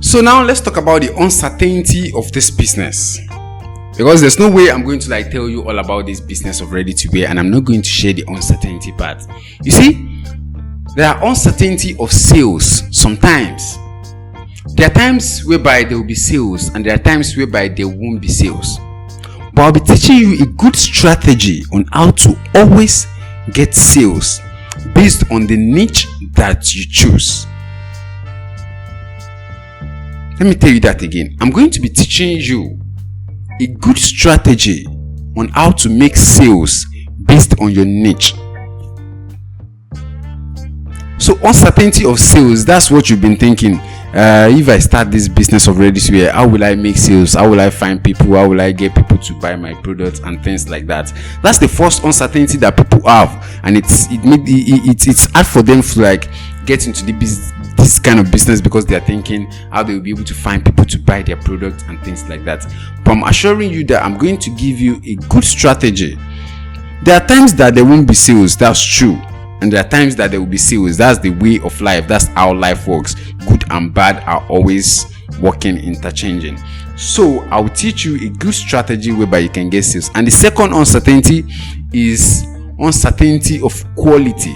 So now let's talk about the uncertainty of this business, because there's no way I'm going to tell you all about this business of ready to wear and I'm not going to share the uncertainty part. You see, there are uncertainty of sales. Sometimes there are times whereby there will be sales and there are times whereby there won't be sales, but I'll be teaching you a good strategy on how to always get sales based on the niche that you choose. Let me tell you that again. I'm going to be teaching you a good strategy on how to make sales based on your niche. So uncertainty of sales, that's what you've been thinking. If I start this business of ready to wear, how will I make sales? How will I find people? How will I get people to buy my products and things like that? That's the first uncertainty that people have, and it's hard for them to get into this kind of business because they are thinking how they will be able to find people to buy their products and things like that. But I'm assuring you that I'm going to give you a good strategy. There are times that there won't be sales, that's true, and there are times that there will be sales. That's the way of life. That's how life works. Good and bad are always working, interchanging. So I'll teach you a good strategy whereby you can get sales. And the second uncertainty is uncertainty of quality.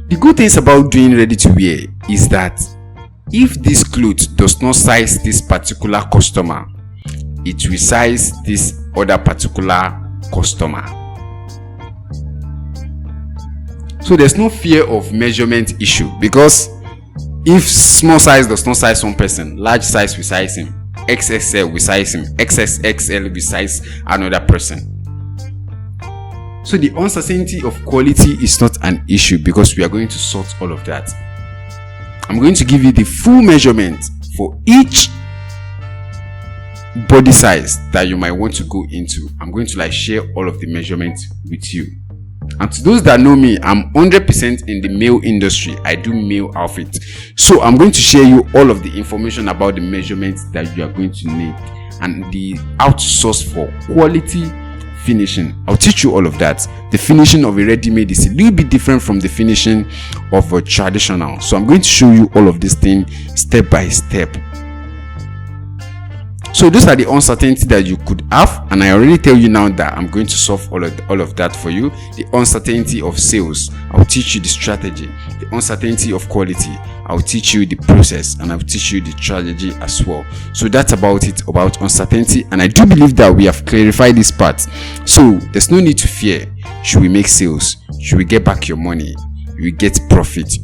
The good things about doing ready to wear is that if this cloth does not size this particular customer, it will size this other particular customer. So there's no fear of measurement issue, because if small size does not size one person, large size will size him, XXL will size him, XXXL will size another person. So the uncertainty of quality is not an issue because we are going to sort all of that. I'm going to give you the full measurement for each body size that you might want to go into. I'm going to share all of the measurements with you. And to those that know me, I'm 100% in the male industry. I do male outfits. So I'm going to share you all of the information about the measurements that you are going to need and the how to source for quality finishing. I'll teach you all of that. The finishing of a ready-made is a little bit different from the finishing of a traditional. So I'm going to show you all of these things step by step. So those are the uncertainty that you could have, and I already tell you now that I'm going to solve all of that for you. The uncertainty of sales, I'll teach you the strategy. The uncertainty of quality, I'll teach you the process, and I'll teach you the strategy as well. So that's about it about uncertainty, and I do believe that we have clarified this part. So there's no need to fear. Should we make sales? Should we get back your money? You will get profit.